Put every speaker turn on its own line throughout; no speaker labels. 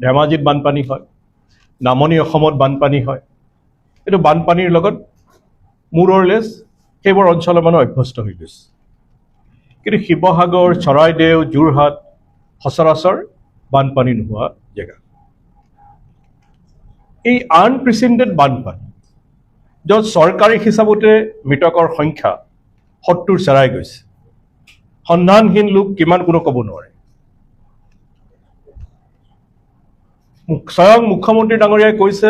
ধেমাজিত বানপানী হয়, নামনি অসমত বানপানী হয়। এইটো বানপানীৰ লগত মোৰলেছ সেইবোৰ অঞ্চলৰ মানুহ অভ্যস্ত হৈ গৈছে। কিন্তু শিৱসাগৰ, চৰাইদেউ, যোৰহাট সচৰাচৰ বানপানী নোহোৱা জেগা। এই আনপ্ৰেচিডেণ্টেড বানপানী, য'ত চৰকাৰী হিচাপতে মৃতকৰ সংখ্যা 70 চেৰাই গৈছে, সন্ধানহীন লোক কিমান কোনো ক'ব নোৱাৰে। স্বয়ং মুখ্যমন্ত্ৰী ডাঙৰীয়াই কৈছে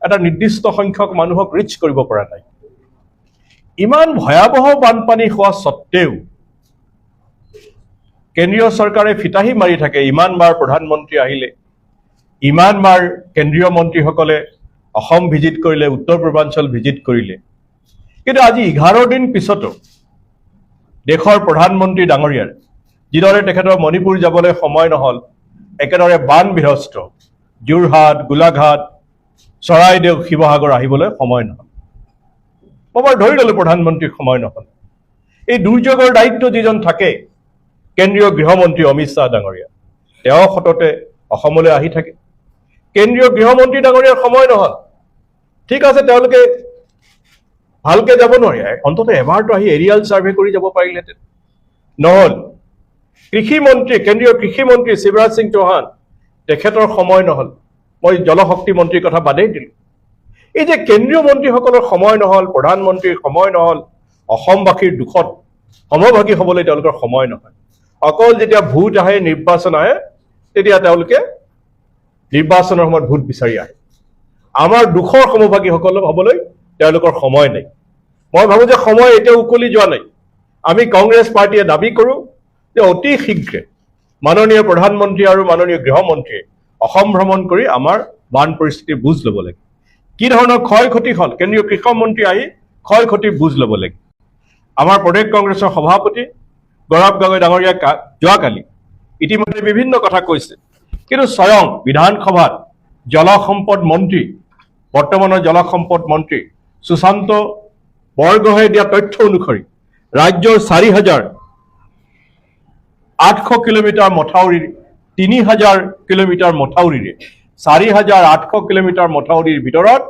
এটা নিৰ্দিষ্ট সংখ্যক মানুহক ৰিচ কৰিব পৰা নাই। ইমান ভয়াৱহ বানপানী হোৱা স্বত্তেও কেন্দ্ৰীয় চৰকাৰে ফিতাহী মাৰি থাকে। ইমানবাৰ প্ৰধানমন্ত্ৰী আহিলে, ইমানবাৰ কেন্দ্ৰীয় মন্ত্ৰীসকলে অসম ভিজিট কৰিলে, উত্তৰ পূৰ্বাঞ্চল ভিজিট কৰিলে, কিন্তু আজি 11 দিন পিছতো দেশৰ প্ৰধানমন্ত্ৰী ডাঙৰীয়াৰ যিদৰে তেখেতৰ মণিপুৰ যাবলৈ সময় নহ'ল, একেদৰে বান বিধ্বস্ত যোৰহাট, গোলাঘাট, চৰাইদেউ, শিৱসাগৰ আহিবলৈ সময় নহ'ল। মই বাৰু ধৰি ল'লোঁ প্ৰধানমন্ত্ৰীৰ সময় নহ'ল। এই দুৰ্যোগৰ দায়িত্ব যিজন থাকে কেন্দ্ৰীয় গৃহমন্ত্ৰী অমিত শ্বাহ ডাঙৰীয়া, তেওঁ সততে অসমলৈ আহি থাকে। কেন্দ্ৰীয় গৃহমন্ত্ৰী ডাঙৰীয়াৰ সময় নহ'ল, ঠিক আছে, তেওঁলোকে ভালকৈ যাব নোৱাৰে, অন্ততঃ এবাৰতো আহি এৰিয়াল ছাৰ্ভে কৰি যাব পাৰিলেহেঁতেন, নহ'ল। কৃষিমন্ত্ৰী, কেন্দ্ৰীয় কৃষিমন্ত্ৰী শিৱৰাজ সিং চৌহান, তেখেতৰ সময় নহ'ল। মই জলশক্তি মন্ত্ৰীৰ কথা বাদেই দিলোঁ। এই যে কেন্দ্ৰীয় মন্ত্ৰীসকলৰ সময় নহ'ল, প্ৰধানমন্ত্ৰীৰ সময় নহ'ল, অসমবাসীৰ দুখত সমভাগী হ'বলৈ তেওঁলোকৰ সময় নহয়। অকল যেতিয়া ভোট আহে, নিৰ্বাচন আহে, তেতিয়া তেওঁলোকে নিৰ্বাচনৰ সময়ত ভোট বিচাৰি আহে। আমাৰ দুখৰ সমভাগীসকল হ'বলৈ তেওঁলোকৰ সময় নাই। মই ভাবোঁ যে সময় এতিয়াও উকলি যোৱা নাই। আমি কংগ্ৰেছ পাৰ্টীয়ে দাবী কৰোঁ যে অতি শীঘ্ৰে মাননীয় প্ৰধানমন্ত্ৰী আৰু মাননীয় গৃহমন্ত্ৰীয়ে অসম ভ্ৰমণ কৰি আমাৰ বান পৰিস্থিতিৰ বুজ ল'ব লাগে। কি ধৰণৰ ক্ষয় ক্ষতি হ'ল, কেন্দ্ৰীয় কৃষিমন্ত্ৰী আহি ক্ষয় ক্ষতিৰ বুজ ল'ব লাগে। আমাৰ প্ৰদেশ কংগ্ৰেছৰ সভাপতি গৌৰৱ গগৈ ডাঙৰীয়াই যোৱাকালি ইতিমধ্যে বিভিন্ন কথা কৈছে, কিন্তু স্বয়ং বিধানসভাত জলসম্পদ মন্ত্ৰী, বৰ্তমানৰ জলসম্পদ মন্ত্ৰী সুশান্ত বৰগোহাঁয়ে দিয়া তথ্য অনুসৰি ৰাজ্যৰ 4,800 কিলোমিটাৰ মথাউৰিৰ 3,000 কিলোমিটাৰ মথাউৰিৰে 4,800 কিলোমিটাৰ মথাউৰিৰ ভিতৰত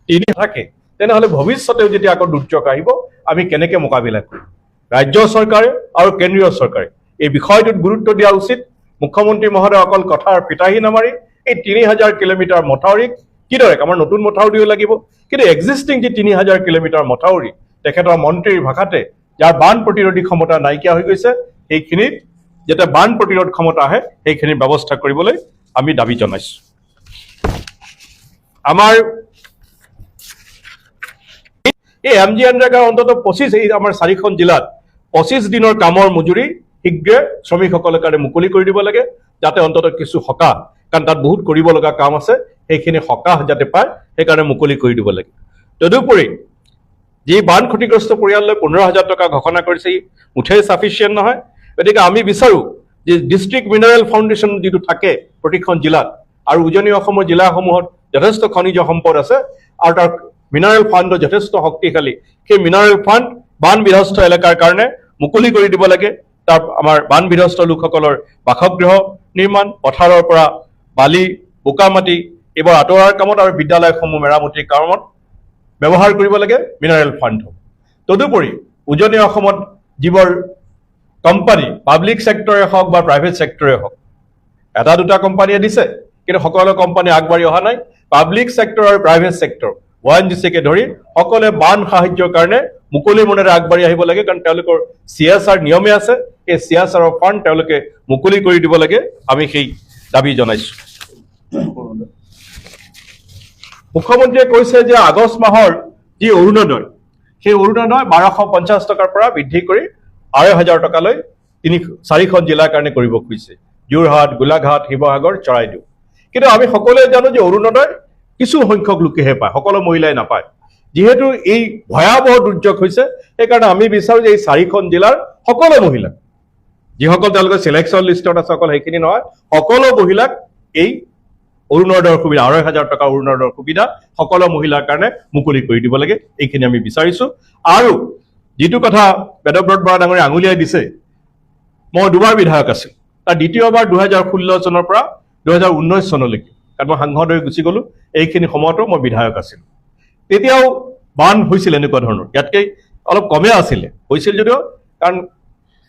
3 থাকে, তেনেহ'লে ভৱিষ্যতেও যেতিয়া আকৌ দুৰ্যোগ আহিব আমি কেনেকৈ মোকাবিলা কৰিম? ৰাজ্য চৰকাৰে আৰু কেন্দ্ৰীয় চৰকাৰে এই বিষয়টোত গুৰুত্ব দিয়া উচিত। মুখ্যমন্ত্ৰী মহোদয় অকল কথাৰ ফিতাহী নামাৰি এই 3,000 কিলোমিটাৰ মথাউৰিক কিদৰে, আমাৰ নতুন মথাউৰিও লাগিব, কিন্তু এক্সিষ্টিং যি 3,000 কিলোমিটাৰ মথাউৰি, তেখেতৰ মন্ত্ৰীৰ ভাষাতে যাৰ বান প্ৰতিৰোধী ক্ষমতা নাইকিয়া হৈ গৈছে, সেইখিনিত যাতে বান প্ৰতিৰোধ ক্ষমতা আহে সেইখিনি ব্যৱস্থা কৰিবলৈ আমি দাবী জনাইছোঁ। আমাৰ এই MGNৰেগাৰ অন্ততঃ 25, এই আমাৰ 4খন জিলাত 25 দিনৰ কামৰ মজুৰি শীঘ্ৰে শ্ৰমিকসকলৰ কাৰণে মুকলি কৰি দিব লাগে, যাতে অন্ততঃ কিছু সকাহ, কাৰণ তাত বহুত কৰিব লগা কাম আছে, সেইখিনি সকাহ যাতে পায় সেইকাৰণে মুকলি কৰি দিব লাগে। তদুপৰি যি বান ক্ষতিগ্ৰস্ত পৰিয়াললৈ 15,000 টকা ঘোষণা কৰিছে, ই মুঠেই চাফিচিয়েণ্ট নহয়। গতিকে আমি বিচাৰোঁ যে ডিষ্ট্ৰিক্ট মিনাৰেল ফাউণ্ডেশ্যন যিটো থাকে প্ৰতিখন জিলাত, আৰু উজনি অসমৰ জিলাসমূহত যথেষ্ট খনিজ সম্পদ আছে আৰু তাৰ মিনাৰেল ফাণ্ডো যথেষ্ট শক্তিশালী, সেই মিনাৰেল ফাণ্ড বান বিধ্বস্ত এলেকাৰ কাৰণে মুকলি কৰি দিব লাগে। তাৰ আমাৰ বান বিধ্বস্ত লোকসকলৰ বাসগৃহ নিৰ্মাণ, পথাৰৰ পৰা বালি, বোকা মাটি এইবোৰ আঁতৰোৱাৰ কামত আৰু বিদ্যালয়সমূহ মেৰামতিৰ কামত ব্যৱহাৰ কৰিব লাগে মিনাৰেল ফাণ্ডসমূহ। তদুপৰি উজনি অসমত যিবোৰ কোম্পানী, পাব্লিক ছেক্টৰে হওক বা প্ৰাইভেট ছেক্টৰে হওক, এটা দুটা কোম্পানীয়ে দিছে, কিন্তু সকলো কোম্পানী আগবাঢ়ি অহা নাই। পাব্লিক ছেক্টৰ আৰু প্ৰাইভেট ছেক্টৰ ONGCকে ধৰি সকলোৱে বান সাহায্যৰ কাৰণে মুকলি মনেৰে আগবাঢ়ি আহিব লাগে, কাৰণ তেওঁলোকৰ CSR নিয়মে আছে, সেই CSRৰ ফাণ্ড তেওঁলোকে মুকলি কৰি দিব লাগে। আমি সেই দাবী জনাইছোঁ। মুখ্যমন্ত্ৰীয়ে কৈছে যে আগষ্ট মাহৰ যি অৰুণোদয়, সেই অৰুণোদয় 1,250 টকাৰ পৰা বৃদ্ধি কৰি 2,500 টকালৈ 4খন জিলাৰ কাৰণে কৰিব খুজিছে, যোৰহাট, গোলাঘাট, শিৱসাগৰ, চৰাইদেউ। কিন্তু আমি সকলোৱে জানো যে অৰুণোদয় কিছু সংখ্যক লোকেহে পায়, সকলো মহিলাই নাপায়। যিহেতু এই ভয়াৱহ দুৰ্যোগ হৈছে, সেইকাৰণে আমি বিচাৰোঁ যে এই 4খন জিলাৰ সকলো মহিলাক, যিসকল তেওঁলোকৰ চিলেকশ্যন লিষ্টত আছে, অকল সেইখিনি নহয়, সকলো মহিলাক এই অৰুণোদয়ৰ সুবিধা, 2,500 টকা অৰুণোদয়ৰ সুবিধা সকলো মহিলাৰ কাৰণে মুকলি কৰি দিব লাগে, এইখিনি আমি বিচাৰিছোঁ। আৰু যিটো কথা বেদব্ৰত বৰা ডাঙৰীয়ে আঙুলিয়াই দিছে, মই 2বাৰ বিধায়ক আছোঁ, তাৰ দ্বিতীয়বাৰ 2016 চনৰ পৰা 2019 চনলৈকে, কাৰণ মই সাংসদ হৈ গুচি গ'লো, এইখিনি সময়তো মই বিধায়ক আছিলোঁ। তেতিয়াও বান হৈছিল এনেকুৱা ধৰণৰ, ইয়াতকৈ অলপ কমে আছিলে, হৈছিল যদিও, কাৰণ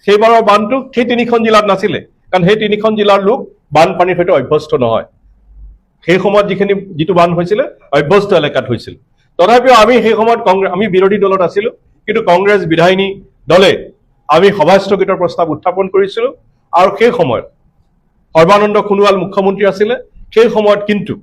সেইবাৰৰ বানটো সেই 3খন জিলাত নাছিলে, কাৰণ সেই 3খন জিলাৰ লোক বানপানীৰ সৈতে অভ্যস্ত নহয়। সেই সময়ত যিটো বান হৈছিলে অভ্যস্ত এলেকাত হৈছিল। তথাপিও আমি সেই সময়ত আমি বিৰোধী দলত আছিলোঁ, কিন্তু কংগ্ৰেছ বিধায়িনী দলে আমি সভাস্থগিতৰ প্ৰস্তাৱ উত্থাপন কৰিছিলোঁ, আৰু সেই সময়ত সৰ্বানন্দ সোণোৱাল মুখ্যমন্ত্ৰী আছিলে। সেই সময়ত কিন্তু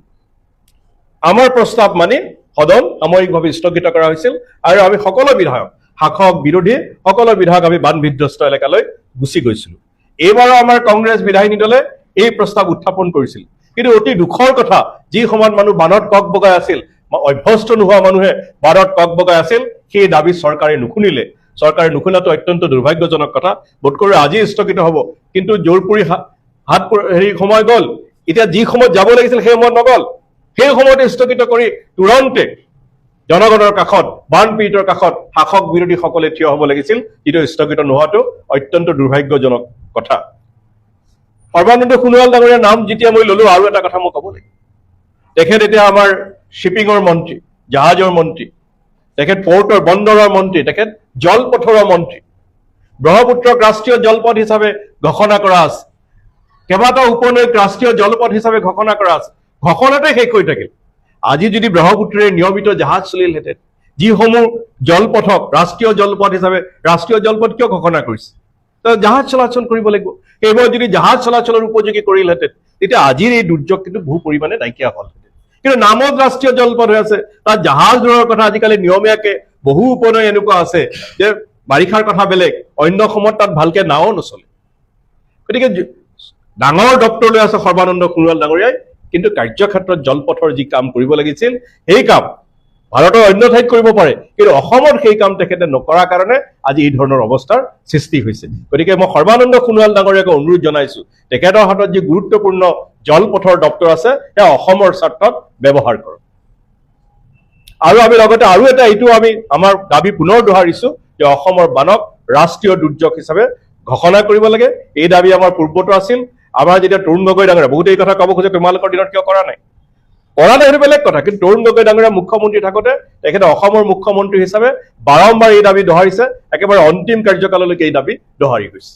আমাৰ প্ৰস্তাৱ মানি সদন সাময়িকভাৱে স্থগিত কৰা হৈছিল, আৰু আমি সকলো বিধায়ক, শাসক বিৰোধী সকলো বিধায়ক আমি বান বিধ্বস্ত এলেকালৈ গুচি গৈছিলোঁ। এইবাৰো আমাৰ কংগ্ৰেছ বিধায়িনী দলে এই প্ৰস্তাৱ উত্থাপন কৰিছিল, কিন্তু অতি দুখৰ কথা, যি সময়ত মানুহ বানত কক বগাই আছিল, অভ্যস্ত নোহোৱা মানুহে বানত কক বগাই আছিল, সেই দাবী চৰকাৰে নুশুনিলে। চৰকাৰে নুশুনাটো অত্যন্ত দুৰ্ভাগ্যজনক কথা। বোধকৰো আজি স্থগিত হ'ব, কিন্তু জোৰপুৰি সময় গ'ল। এতিয়া যি সময়ত যাব লাগিছিল সেই সময়ত নগ'ল, সেই সময়তে স্থগিত কৰি তুৰন্তে জনগণৰ কাষত, বানপীড়িতৰ কাষত শাসক বিৰোধীসকলে থিয় হ'ব লাগিছিল, যিটো স্থগিত নোহোৱাটো অত্যন্ত দুৰ্ভাগ্যজনক কথা। সৰ্বানন্দ সোণোৱাল ডাঙৰীয়াৰ নাম যেতিয়া মই ল'লো, আৰু এটা কথা মই ক'ব লাগিব। তেখেত এতিয়া আমাৰ শ্বিপিঙৰ মন্ত্ৰী, জাহাজৰ মন্ত্ৰী, তেখেত পৰ্টৰ বন্দৰৰ মন্ত্ৰী, তেখেত জলপথৰৰ মন্ত্ৰী। ব্ৰহ্মপুত্ৰক ৰাষ্ট্ৰীয় জলপথ হিচাপে ঘোষণা কৰা আছে, কেইবাটাও উপনৈক ৰাষ্ট্ৰীয় জলপথ হিচাপে ঘোষণা কৰা আছে, ঘোষণাতে শেষ হৈ থাকিল। আজি যদি ব্ৰহ্মপুত্ৰৰে নিয়মিত জাহাজ চলিলহেঁতেন, যিসমূহ জলপথক ৰাষ্ট্ৰীয় জলপথ হিচাপে, ৰাষ্ট্ৰীয় জলপথ কিয় ঘোষণা কৰিছে? জাহাজ চলাচল কৰিব লাগিব। সেইবোৰ যদি জাহাজ চলাচলৰ উপযোগী কৰিলহেঁতেন, তেতিয়া আজিৰ এই দুৰ্যোগ কিন্তু বহু পৰিমাণে নাইকিয়া হ'লহেঁতেন। কিন্তু নামত ৰাষ্ট্ৰীয় জলপথ হৈ আছে, তাত জাহাজ ধৰাৰ কথা আজিকালি নিয়মীয়াকে বহু উপনৈ এনেকুৱা আছে যে বাৰিষাৰ কথা বেলেগ, অন্য সময়ত তাত ভালকে নাও নচলে। গতিকে ডাঙৰ দপ্তৰ লৈ আছে সৰ্বানন্দ সোণোৱাল ডাঙৰীয়াই, কিন্তু কাৰ্যক্ষেত্ৰত জলপথৰ যি কাম কৰিব লাগিছিল, সেই কাম ভাৰতৰ অন্য ঠাইত কৰিব পাৰে, কিন্তু অসমত সেই কাম তেখেতে নকৰাৰ কাৰণে আজি এই ধৰণৰ অৱস্থাৰ সৃষ্টি হৈছে। গতিকে মই সৰ্বানন্দ সোণোৱাল ডাঙৰীয়াক অনুৰোধ জনাইছো, তেখেতৰ হাতত যি গুৰুত্বপূৰ্ণ জলপথৰ দপ্তৰ আছে, সেয়া অসমৰ স্বাৰ্থত ব্যৱহাৰ কৰক। আৰু আমি লগতে আৰু এটা, এইটো আমি আমাৰ দাবী পুনৰ দোহাৰিছো যে অসমৰ বানক ৰাষ্ট্ৰীয় দুৰ্যোগ হিচাপে ঘোষণা কৰিব লাগে। এই দাবী আমাৰ পূৰ্বতো আছিল। আমাৰ যেতিয়া তৰুণ গগৈ ডাঙৰীয়া, বহুতে এই কথা ক'ব খোজে তোমালোকৰ দিনত কিয় কৰা নাই, সেইটো বেলেগ কথা, কিন্তু তৰুণ গগৈ ডাঙৰীয়া মুখ্যমন্ত্ৰী থাকোঁতে তেখেতে অসমৰ মুখ্যমন্ত্ৰী হিচাপে বাৰম্বাৰ এই দাবী দোহাৰিছে, একেবাৰে অন্তিম কাৰ্যকাললৈকে এই দাবী দোহাৰি গৈছে।